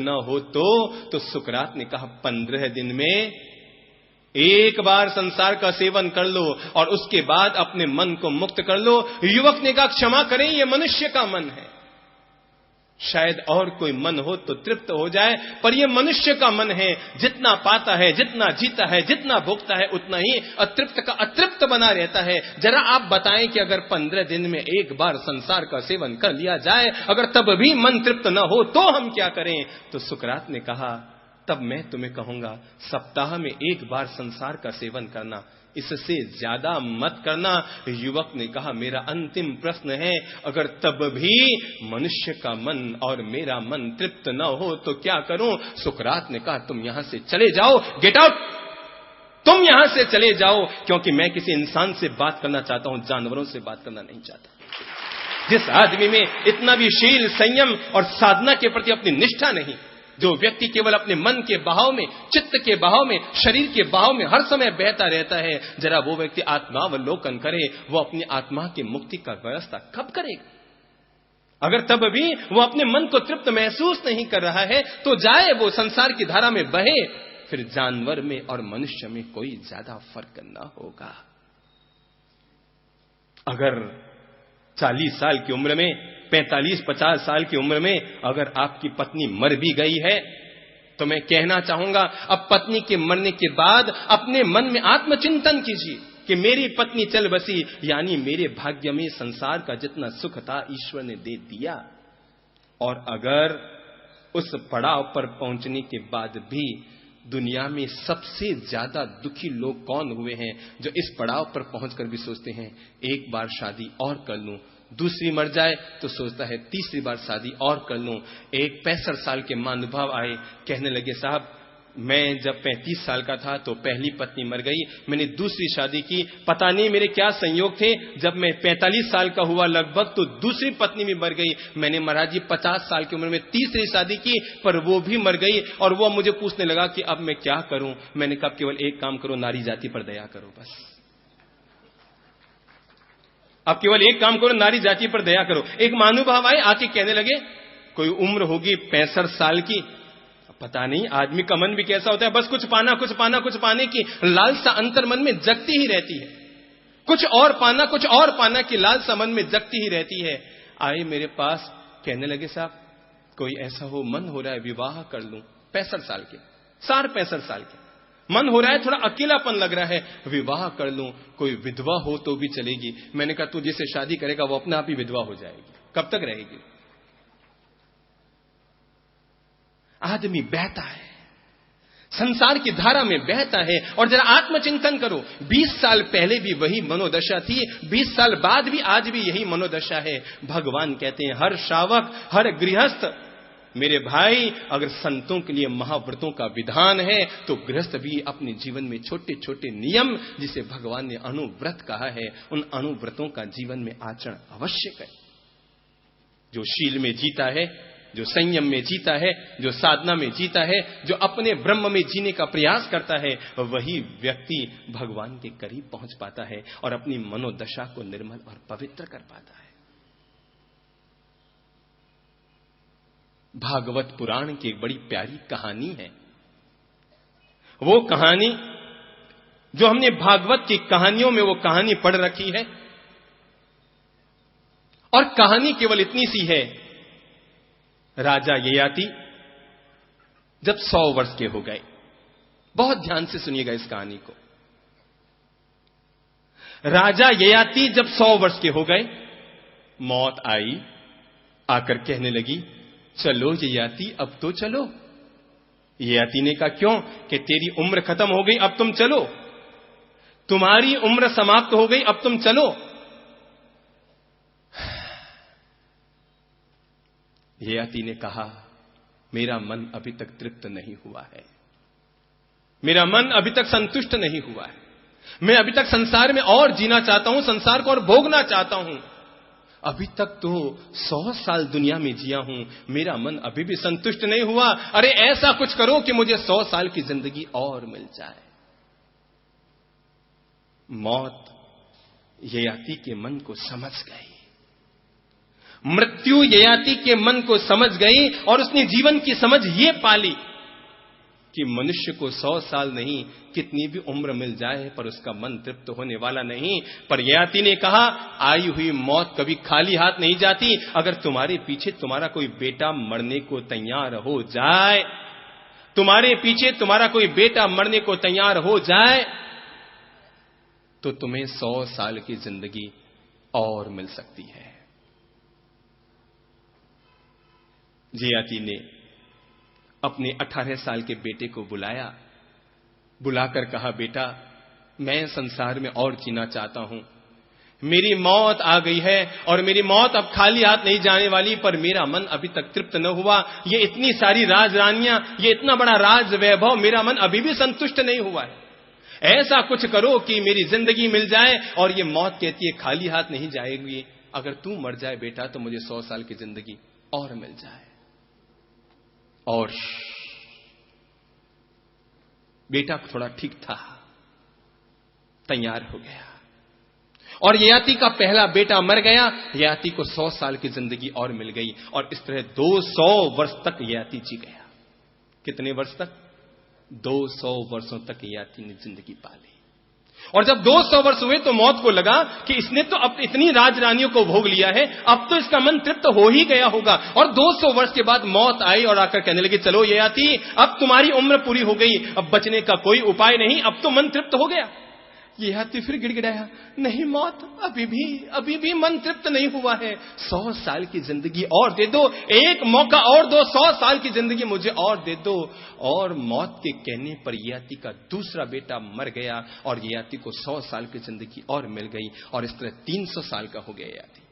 न हो तो सुकरात ने कहा 15 दिन में एक बार संसार का सेवन कर लो और उसके बाद अपने मन को मुक्त कर लो। युवक ने कहा क्षमा करें, यह मनुष्य का मन है, शायद और कोई मन हो तो तृप्त हो जाए, पर यह मनुष्य का मन है, जितना पाता है, जितना जीता है, जितना भोगता है, उतना ही अतृप्त का अतृप्त बना रहता है। जरा आप बताएं कि अगर 15 दिन में एक बार संसार का सेवन कर लिया जाए, अगर तब भी मन तृप्त न हो तो हम क्या करें? तो सुकरात ने कहा तब मैं तुम्हें कहूंगा सप्ताह में एक बार संसार का सेवन करना, इससे ज्यादा मत करना। युवक ने कहा मेरा अंतिम प्रश्न है, अगर तब भी मनुष्य का मन और मेरा मन तृप्त न हो तो क्या करूं? सुकरात ने कहा तुम यहां से चले जाओ, गेट आउट, तुम यहां से चले जाओ, क्योंकि मैं किसी इंसान से बात करना चाहता हूं, जानवरों से बात करना नहीं चाहता। जिस आदमी में इतना भी शील, संयम और साधना के प्रति अपनी निष्ठा नहीं, जो व्यक्ति केवल अपने मन के बहाव में, चित्त के बहाव में, शरीर के बहाव में हर समय बहता रहता है, जरा वो व्यक्ति आत्मावलोकन करे, वो अपनी आत्मा की मुक्ति का व्यवस्था कब करेगा? अगर तब भी वो अपने मन को तृप्त महसूस नहीं कर रहा है तो जाए वो संसार की धारा में बहे, फिर जानवर में और मनुष्य में कोई ज्यादा फर्क न होगा। अगर 40 साल की उम्र में, 45-50 साल की उम्र में अगर आपकी पत्नी मर भी गई है तो मैं कहना चाहूंगा अब पत्नी के मरने के बाद अपने मन में आत्मचिंतन कीजिए कि मेरी पत्नी चल बसी, यानी मेरे भाग्य में संसार का जितना सुख था ईश्वर ने दे दिया। और अगर उस पड़ाव पर पहुंचने के बाद भी दुनिया में सबसे ज्यादा दुखी लोग कौन हुए हैं? जो इस पड़ाव पर पहुंचकर भी सोचते हैं एक बार शादी और कर लूं, दूसरी मर जाए तो सोचता है तीसरी बार शादी और कर लूं। एक 65 साल के महानुभाव आए, कहने लगे साहब मैं जब 35 साल का था तो पहली पत्नी मर गई, मैंने दूसरी शादी की, पता नहीं मेरे क्या संयोग थे, जब मैं 45 साल का हुआ लगभग तो दूसरी पत्नी भी मर गई। मैंने महाराज जी 50 साल की उम्र में तीसरी शादी की पर वो भी मर गई, और वो मुझे पूछने लगा कि अब मैं क्या करूं। मैंने कहा केवल एक काम करो, नारी जाति पर दया करो, बस अब केवल एक काम करो, नारी जाति पर दया करो। एक महानुभाव आए, आके कहने लगे कोई उम्र होगी 65 साल की, पता नहीं आदमी का मन भी कैसा होता है, बस कुछ पाना कुछ पाना कुछ पाने की लालसा अंतर मन में जगती ही रहती है, कुछ और पाना कुछ और पाना की लालसा मन में जगती ही रहती है। आए मेरे पास, कहने लगे साहब कोई ऐसा हो, मन हो रहा है विवाह कर लूं, 65 साल के, 65 साल के, मन हो रहा है, थोड़ा अकेलापन लग रहा है, विवाह कर लूं, कोई विधवा हो तो भी चलेगी। मैंने कहा तू जिससे शादी करेगा वो अपने आप ही विधवा हो जाएगी, कब तक रहेगी? आदमी बहता है, संसार की धारा में बहता है। और जरा आत्मचिंतन करो, 20 साल पहले भी वही मनोदशा थी, 20 साल बाद भी आज भी यही मनोदशा है। भगवान कहते हैं हर श्रावक, हर गृहस्थ, मेरे भाई अगर संतों के लिए महाव्रतों का विधान है तो गृहस्थ भी अपने जीवन में छोटे छोटे नियम, जिसे भगवान ने अनुव्रत कहा है, उन अनुव्रतों का जीवन में आचरण अवश्य करे। जो शील में जीता है, जो संयम में जीता है, जो साधना में जीता है, जो अपने ब्रह्म में जीने का प्रयास करता है, वही व्यक्ति भगवान के करीब पहुंच पाता है और अपनी मनोदशा को निर्मल और पवित्र कर पाता है। भागवत पुराण की एक बड़ी प्यारी कहानी है। वो कहानी जो हमने भागवत की कहानियों में वो कहानी पढ़ रखी है, और कहानी केवल इतनी सी है, राजा ययाति जब 100 वर्ष के हो गए, बहुत ध्यान से सुनिएगा इस कहानी को। राजा ययाति जब 100 वर्ष के हो गए, मौत आई, आकर कहने लगी चलो ययाति अब तो चलो। ययाति ने कहा क्यों? कि तेरी उम्र खत्म हो गई, अब तुम चलो, तुम्हारी उम्र समाप्त हो गई, अब तुम चलो। ययाति ने कहा मेरा मन अभी तक तृप्त नहीं हुआ है, मेरा मन अभी तक संतुष्ट नहीं हुआ है, मैं अभी तक संसार में और जीना चाहता हूं, संसार को और भोगना चाहता हूं। अभी तक तो 100 साल दुनिया में जिया हूं, मेरा मन अभी भी संतुष्ट नहीं हुआ। अरे ऐसा कुछ करो कि मुझे 100 साल की जिंदगी और मिल जाए। मौत ययाति के मन को समझ गई। मृत्यु ययाति के मन को समझ गई और उसने जीवन की समझ ये पाली कि मनुष्य को 100 साल नहीं कितनी भी उम्र मिल जाए पर उसका मन तृप्त होने वाला नहीं। पर ययाति ने कहा, आई हुई मौत कभी खाली हाथ नहीं जाती। अगर तुम्हारे पीछे तुम्हारा कोई बेटा मरने को तैयार हो जाए, तुम्हारे पीछे तुम्हारा कोई बेटा मरने को तैयार हो जाए, तो तुम्हें 100 साल की जिंदगी और मिल सकती है। ययाति ने अपने 18 साल के बेटे को बुलाकर कहा, बेटा मैं संसार में और जीना चाहता हूं। मेरी मौत आ गई है और मेरी मौत अब खाली हाथ नहीं जाने वाली, पर मेरा मन अभी तक तृप्त न हुआ। ये इतनी सारी राजरानियां, ये इतना बड़ा राज वैभव, मेरा मन अभी भी संतुष्ट नहीं हुआ है। ऐसा कुछ करो कि मेरी जिंदगी मिल जाए। और ये मौत कहती है खाली हाथ नहीं जाएगी, अगर तू मर जाए बेटा तो मुझे 100 साल की जिंदगी और मिल जाए। और बेटा थोड़ा ठीक था, तैयार हो गया और ययाति का पहला बेटा मर गया। ययाति को 100 साल की जिंदगी और मिल गई और इस तरह 200 वर्ष तक ययाति जी गया। कितने वर्ष तक? 200 वर्षों तक ययाति ने जिंदगी पाली। और जब 200 वर्ष हुए तो मौत को लगा कि इसने तो अब इतनी राजरानियों को भोग लिया है, अब तो इसका मन तृप्त हो ही गया होगा। और 200 वर्ष के बाद मौत आई और आकर कहने लगी, चलो ययाति अब तुम्हारी उम्र पूरी हो गई, अब बचने का कोई उपाय नहीं, अब तो मन तृप्त हो गया। ययाति फिर गिड़गिड़ाया, नहीं मौत, अभी भी मन तृप्त नहीं हुआ है। 100 साल की जिंदगी और दे दो, एक मौका और दो, 100 साल की जिंदगी मुझे और दे दो। और मौत के कहने पर ययाति का दूसरा बेटा मर गया और ययाति को 100 साल की जिंदगी और मिल गई। और इस तरह 300 साल का हो गया ययाति।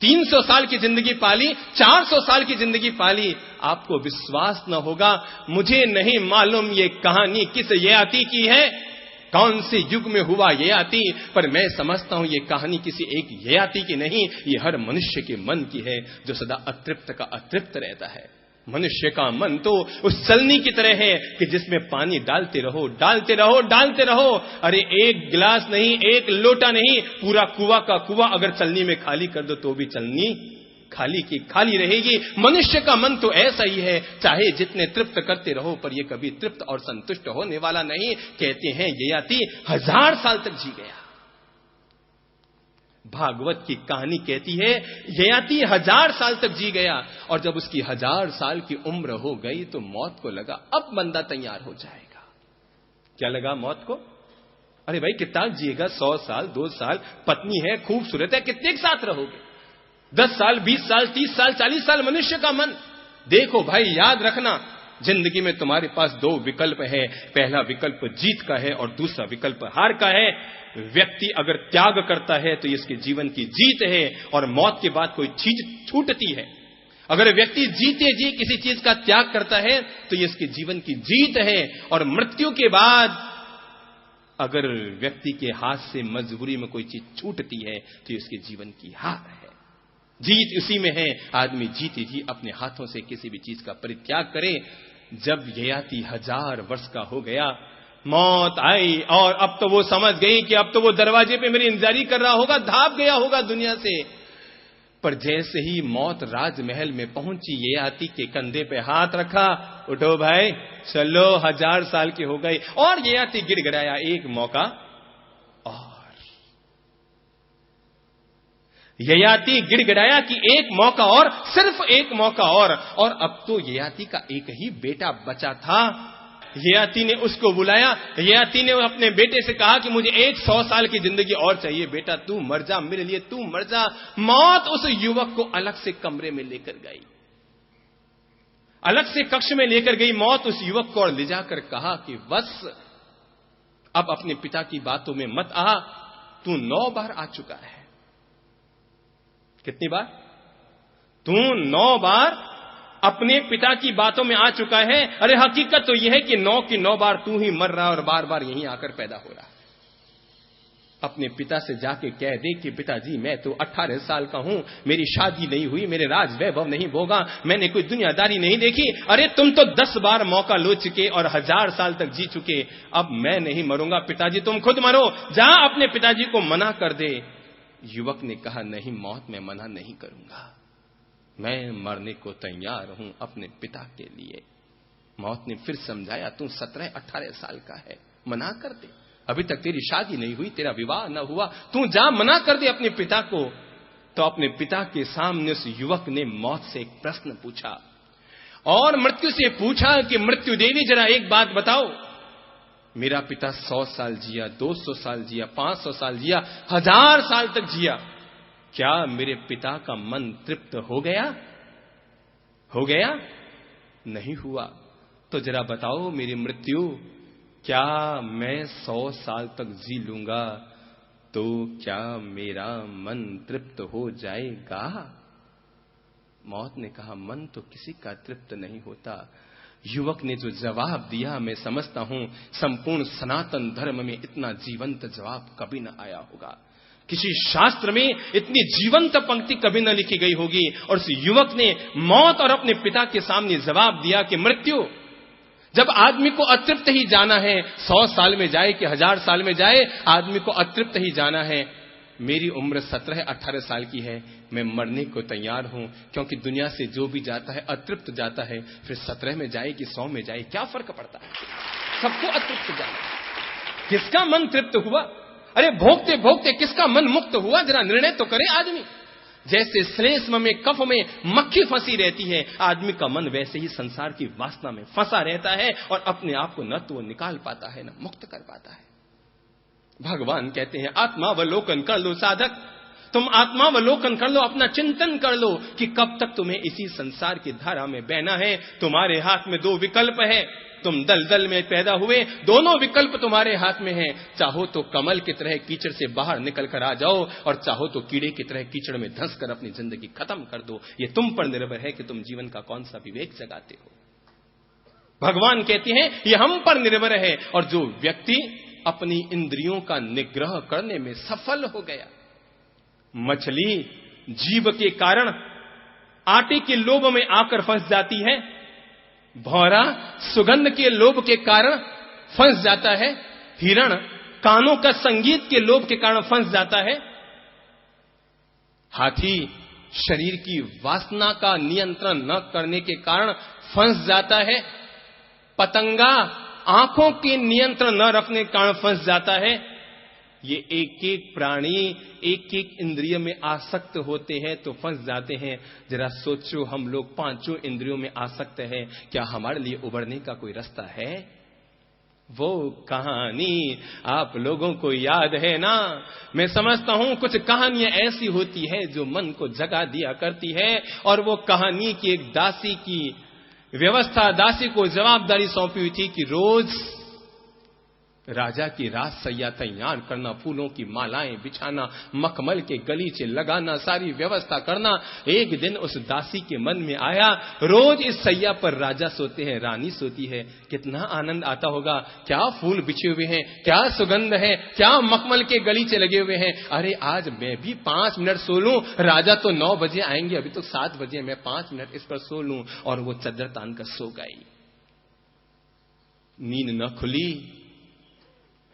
300 साल की जिंदगी पाली, 400 साल की जिंदगी पाली। आपको विश्वास न होगा, मुझे नहीं मालूम ये कहानी किस ययाति की है, कौन से युग में हुआ ययाति, पर मैं समझता हूं ये कहानी किसी एक ययाति की नहीं, ये हर मनुष्य के मन की है जो सदा अतृप्त का अतृप्त रहता है। मनुष्य का मन तो उस चलनी की तरह है कि जिसमें पानी डालते रहो, डालते रहो, डालते रहो। अरे एक गिलास नहीं, एक लोटा नहीं, पूरा कुआं का कुआं अगर चलनी में खाली कर दो तो भी चलनी खाली की खाली रहेगी। मनुष्य का मन तो ऐसा ही है, चाहे जितने तृप्त करते रहो पर ये कभी तृप्त और संतुष्ट होने वाला नहीं। कहते हैं ययाति 1000 साल तक जी गया। भागवत की कहानी कहती है ययाति 1000 साल तक जी गया। और जब उसकी 1000 साल की उम्र हो गई तो मौत को लगा अब बंदा तैयार हो जाएगा। क्या लगा मौत को? अरे भाई कितना जिएगा, 100 साल, 2 साल, पत्नी है, खूबसूरत है, कितने के साथ रहोगे? 10 साल, 20 साल, 30 साल, 40 साल मनुष्य का मन। देखो भाई, याद रखना, जिंदगी में तुम्हारे पास 2 विकल्प है। पहला विकल्प जीत का है और दूसरा विकल्प हार का है। व्यक्ति अगर त्याग करता है तो इसके जीवन की जीत है और मौत के बाद कोई चीज छूटती है। अगर व्यक्ति जीते जी किसी चीज का त्याग करता है तो ये इसके जीवन की जीत है। और मृत्यु के बाद अगर व्यक्ति के हाथ से मजबूरी में कोई चीज छूटती है तो ये इसके जीवन की हार है। जीत उसी में है, आदमी जीते जी अपने हाथों से किसी भी चीज का परित्याग करे। जब ययाति 1000 वर्ष का हो गया, मौत आई और अब तो वो समझ गई कि अब तो वो दरवाजे पे मेरी इंतजारी कर रहा होगा, भाग गया होगा दुनिया से। पर जैसे ही मौत राजमहल में पहुंची, ययाति के कंधे पे हाथ रखा, उठो भाई चलो, 1000 साल के हो गए। और ययाति गिड़गिड़ाया, एक मौका और। ययाति गिड़गिड़ाया कि एक मौका और, सिर्फ एक मौका और अब तो ययाति का एक ही बेटा बचा था। ययाति ने उसको बुलाया। ययाति ने अपने बेटे से कहा कि मुझे 100 साल की जिंदगी और चाहिए, बेटा तू मर जा, मेरे लिए तू मर जा। मौत उस युवक को अलग से कमरे में लेकर गई, अलग से कक्ष में लेकर गई मौत उस युवक को, और ले जाकर कहा कि बस अब अपने पिता की बातों में मत आ, तू 9 बार आ चुका है। कितनी बार? तू 9 बार अपने पिता की बातों में आ चुका है। अरे हकीकत तो यह है कि 9 की 9 बार तू ही मर रहा और बार बार यहीं आकर पैदा हो रहा। अपने पिता से जाके कह दे कि पिताजी मैं तो 18 साल का हूं, मेरी शादी नहीं हुई, मेरे राज वैभव नहीं भोगा, मैंने कोई दुनियादारी नहीं देखी। अरे तुम तो 10 बार मौका लो चुके और 1000 साल तक जी चुके, अब मैं नहीं मरूंगा, पिताजी तुम खुद मरो। जा अपने पिताजी को मना कर दे। युवक ने कहा, नहीं मौत मैं मना नहीं करूंगा, मैं मरने को तैयार हूं अपने पिता के लिए। मौत ने फिर समझाया, तू 17-18 साल का है, मना कर दे, अभी तक तेरी शादी नहीं हुई, तेरा विवाह न हुआ, तू जा मना कर दे अपने पिता को। तो अपने पिता के सामने उस युवक ने मौत से एक प्रश्न पूछा और मृत्यु से पूछा कि मृत्यु देवी जरा एक बात बताओ, मेरा पिता 100 साल जिया, 200 साल जिया, 500 साल जिया, 1000 साल तक जिया, क्या मेरे पिता का मन तृप्त हो गया? हो गया? नहीं हुआ। तो जरा बताओ मेरी मृत्यु, क्या मैं 100 साल तक जी लूंगा तो क्या मेरा मन तृप्त हो जाएगा? मौत ने कहा, मन तो किसी का तृप्त नहीं होता। युवक ने जो जवाब दिया, मैं समझता हूं संपूर्ण सनातन धर्म में इतना जीवंत जवाब कभी न आया होगा, किसी शास्त्र में इतनी जीवंत पंक्ति कभी न लिखी गई होगी। और उस युवक ने मौत और अपने पिता के सामने जवाब दिया कि मृत्यु, जब आदमी को अतृप्त ही जाना है, 100 साल में जाए कि 1000 साल में जाए, आदमी को अतृप्त ही जाना है। मेरी उम्र 17-18 साल की है, मैं मरने को तैयार हूं, क्योंकि दुनिया से जो भी जाता है अतृप्त जाता है, फिर 17 में जाए कि 100 में जाए, क्या फर्क पड़ता है, सबको अतृप्त जाना। किसका मन तृप्त हुआ? अरे भोगते भोगते किसका मन मुक्त हुआ? जरा निर्णय तो करे आदमी। जैसे श्लेष्म में, कफ में मक्खी फंसी रहती है, आदमी का मन वैसे ही संसार की वासना में फंसा रहता है और अपने आप को न तो वो निकाल पाता है न मुक्त कर पाता है। भगवान कहते हैं, आत्मावलोकन कर लो साधक, तुम आत्मावलोकन कर लो, अपना चिंतन कर लो कि कब तक तुम्हें इसी संसार की धारा में बहना है। तुम्हारे हाथ में 2 विकल्प है, तुम दलदल में पैदा हुए, दोनों विकल्प तुम्हारे हाथ में हैं। चाहो तो कमल की तरह कीचड़ से बाहर निकल कर आ जाओ और चाहो तो कीड़े की तरह कीचड़ में धंस कर अपनी जिंदगी खत्म कर दो। ये तुम पर निर्भर है कि तुम जीवन का कौन सा विवेक जगाते हो। भगवान कहते हैं ये हम पर निर्भर है। और जो व्यक्ति अपनी इंद्रियों का निग्रह करने में सफल हो गया, मछली जीव के कारण आटे के लोभ में आकर फंस जाती है, भौरा सुगंध के लोभ के कारण फंस जाता है, हिरण कानों का संगीत के लोभ के कारण फंस जाता है, हाथी शरीर की वासना का नियंत्रण न करने के कारण फंस जाता है, पतंगा आंखों के नियंत्रण न रखने के कारण फंस जाता है। ये एक एक प्राणी एक एक इंद्रिय में आसक्त होते हैं तो फंस जाते हैं। जरा सोचो, हम लोग 5 इंद्रियों में आसक्त हैं, क्या हमारे लिए उबरने का कोई रास्ता है? वो कहानी आप लोगों को याद है ना? मैं समझता हूं कुछ कहानियां ऐसी होती है जो मन को जगा दिया करती है। और वो कहानी की एक दासी की व्यवस्था, दासी को जवाबदारी सौंपी हुई थी कि रोज राजा की राजसैया तैयार करना, फूलों की मालाएं बिछाना, मखमल के गलीचे लगाना, सारी व्यवस्था करना। एक दिन उस दासी के मन में आया, रोज इस सैया पर राजा सोते हैं, रानी सोती है, कितना आनंद आता होगा, क्या फूल बिछे हुए हैं, क्या सुगंध है, क्या मखमल के गलीचे लगे हुए हैं। अरे आज मैं भी 5 मिनट सो लूं, राजा तो 9 बजे आएंगे, अभी तो 7 बजे, मैं 5 मिनट इस पर सो लूं। और वो चद्दर तान कर सो गई। नींद न खुली।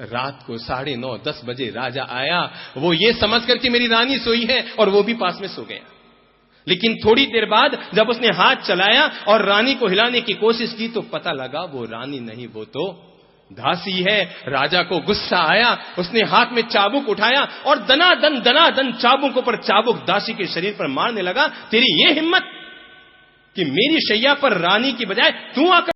रात को 9:30-10 बजे राजा आया, वो ये समझकर कि मेरी रानी सोई है, और वो भी पास में सो गया। लेकिन थोड़ी देर बाद जब उसने हाथ चलाया और रानी को हिलाने की कोशिश की तो पता लगा वो रानी नहीं, वो तो दासी है। राजा को गुस्सा आया, उसने हाथ में चाबुक उठाया और दनादन चाबुकों पर चाबुक दासी के शरीर पर मारने लगा। तेरी ये हिम्मत कि मेरी शैया पर रानी की बजाय तू आकर